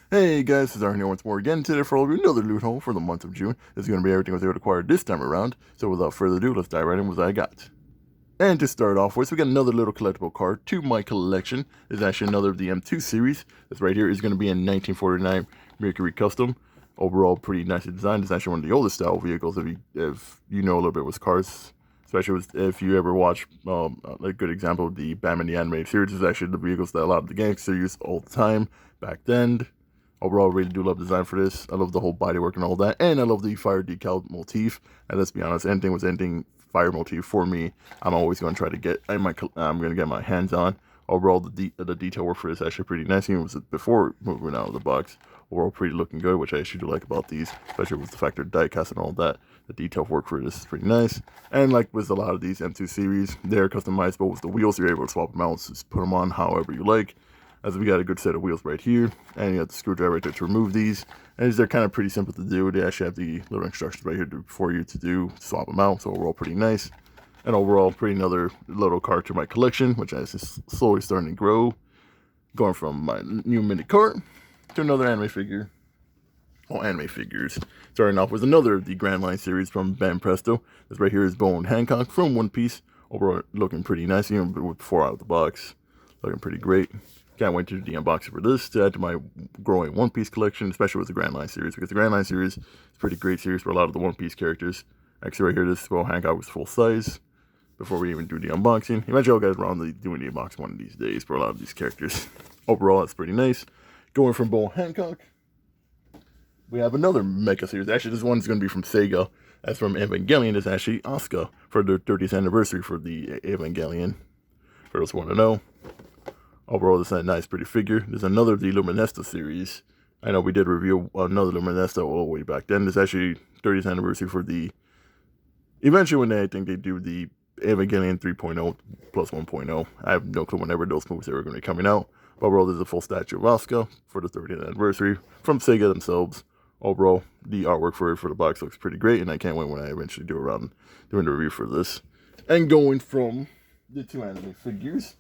Hey guys, this is Arden here once more again today for all of you another loot haul for the month of June. This is going to be everything I was able to acquire this time around, so without further ado, let's dive right in with what I got. And to start off with, we got another little collectible card to my collection. This is actually another of the M2 series. This right here is going to be a 1949 Mercury Custom. Overall, pretty nicely designed. It's actually one of the oldest style vehicles if you know a little bit with cars. Especially if you ever watch a good example of the Batman the Animated Series. Is actually the vehicles that a lot of the gangsters used all the time back then. Overall, I really do love the design for this. I love the whole bodywork and all that. And I love the fire decal motif. And let's be honest, anything fire motif for me, I'm always going to try to get. I'm going to get my hands on. Overall, the detail work for this is actually pretty nice. Even before moving out of the box, overall pretty looking good, which I actually do like about these, especially with the fact they're die cast and all that. The detail work for this is pretty nice. And like with a lot of these M2 series, they're customizable with the wheels. You're able to swap them out, just put them on however you like. As we got a good set of wheels right here, and you got the screwdriver right there to remove these. And they're kind of pretty simple to do. They actually have the little instructions right here for you to swap them out. So overall, pretty nice. And overall, pretty another little card to my collection, which is just slowly starting to grow. Going from my new mini cart to another anime figure. Oh, anime figures. Starting off with another of the Grand Line series from Van Presto. This right here is Bowen Hancock from One Piece. Overall, looking pretty nice, even before out of the box. Looking pretty great. Can't wait to do the unboxing for this to add to my growing One Piece collection, especially with the Grand Line series, because the Grand Line series is a pretty great series for a lot of the One Piece characters. Actually, right here, this Bowen Hancock was full size. Before we even do the unboxing, eventually I'll get around to doing the unboxing one of these days for a lot of these characters. Overall, it's pretty nice. Going from Bowen Hancock, we have another mecha series. Actually, this one's going to be from Sega. That's from Evangelion. It's actually Asuka for their 30th anniversary for the Evangelion. For those who want to know. Overall, this is a nice, pretty figure. There's another of the Luminesta series. I know we did review another Luminesta all the way back then. It's actually 30th anniversary for the... Eventually, when I think they do the Evangelion 3.0 plus 1.0. I have no clue whenever those movies are going to be coming out. But overall, there's a full statue of Asuka for the 30th anniversary from Sega themselves. Overall, the artwork for the box looks pretty great, and I can't wait when I eventually do around doing the review for this. And going from the two anime figures,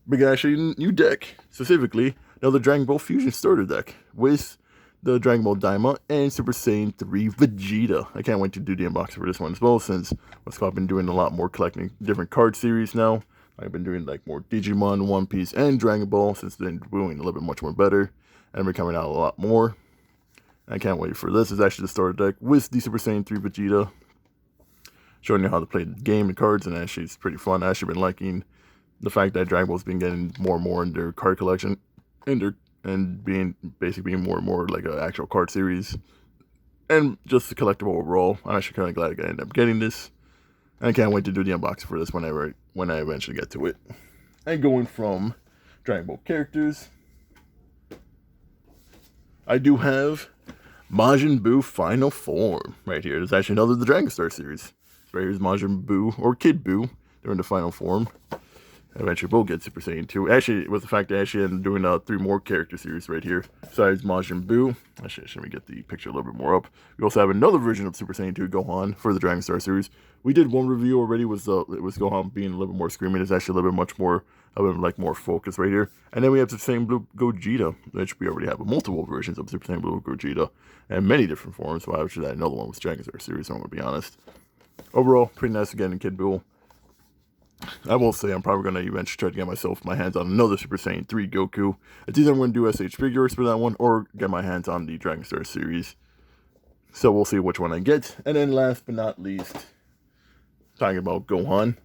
we got actually a new deck, specifically another Dragon Ball Fusion starter deck with the Dragon Ball Daima and Super Saiyan 3 Vegeta. I can't wait to do the unboxing for this one as well, since I've been doing a lot more collecting different card series now. I've been doing like more Digimon, One Piece, and Dragon Ball since they're doing a little bit much more better, and they're coming out a lot more. I can't wait for this. It's actually the starter deck with the Super Saiyan 3 Vegeta, showing you how to play the game and cards, and actually it's pretty fun. I've actually been liking the fact that Dragon Ball's been getting more and more in their card collection, and basically being more and more like an actual card series, and just a collectible overall. I'm actually kind of glad I ended up getting this, and I can't wait to do the unboxing for this when I eventually get to it. And going from Dragon Ball characters, I do have Majin Buu Final Form right here. There's actually another of the Dragon Star series. Right here's Majin Buu, or Kid Buu. They're in the final form. Eventually we'll get Super Saiyan 2. Actually, with the fact that I actually ended up doing 3 more character series right here, besides Majin Buu. Actually, let me get the picture a little bit more up. We also have another version of Super Saiyan 2 Gohan for the Dragon Star series. We did one review already. It was Gohan being a little bit more screaming. It's actually a little bit much more, more focused right here. And then we have Super Saiyan Blue Gogeta, which we already have multiple versions of Super Saiyan Blue Gogeta, and many different forms. So I actually had another one with Dragon Star series, I'm going to be honest. Overall, pretty nice again in Kid Buu. I will say I'm probably going to eventually try to get my hands on another Super Saiyan 3 Goku. It's either I'm going to do SH figures for that one, or get my hands on the Dragon Star series. So we'll see which one I get. And then last but not least, talking about Gohan,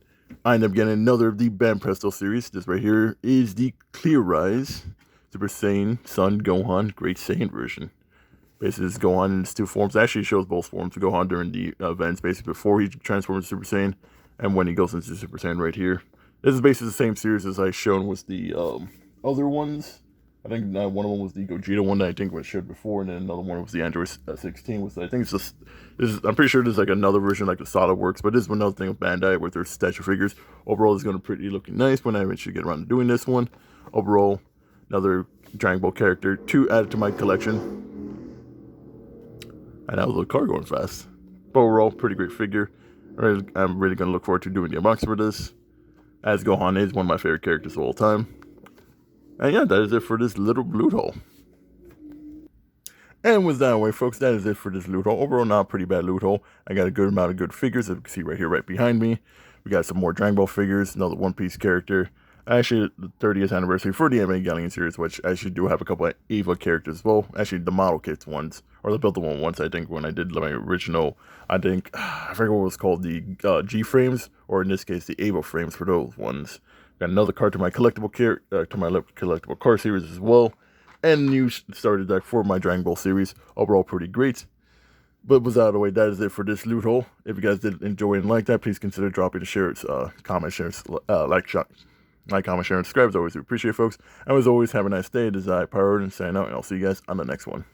I end up getting another of the Van Presto series. This right here is the Clear Rise Super Saiyan Son Gohan Great Saiyan version. Basically, this Gohan in its 2 forms. Actually, shows both forms of Gohan during the events, basically before he transforms to Super Saiyan, and when he goes into Super Saiyan right here. This is basically the same series as I shown with the other ones. I think one of them was the Gogeta one that I think was showed before, and then another one was the Android 16. I think it's just, I'm pretty sure there's like another version like the SolidWorks, but this is another thing with Bandai with their statue figures. Overall, it's going to pretty looking nice when I eventually get around to doing this one. Overall, another Dragon Ball character to add to my collection. And that was a car going fast. But overall, pretty great figure. I'm really going to look forward to doing the unboxing for this, as Gohan is one of my favorite characters of all time. And yeah, that is it for this little loot haul. And with that away, folks, that is it for this loot haul. Overall, not a pretty bad loot haul. I got a good amount of good figures, as you can see right here, right behind me. We got some more Dragon Ball figures, another One Piece character. Actually, the 30th anniversary for the Evangelion series, which I actually do have a couple of EVA characters as well. Actually, the model kits ones, or the built-one ones, I think, when I did my original, I forget what it was called, the G frames, or in this case, the EVA frames for those ones. Got another card to my collectible collectible card series as well. And new starter deck for my Dragon Ball series. Overall, pretty great. But with that out of the way, that is it for this loot haul. If you guys did enjoy and like that, please consider dropping a share, comment, share, like, comment, share, and subscribe. As always, we appreciate it, folks. And as always, have a nice day. This is Pyro Arden signing out, and I'll see you guys on the next one.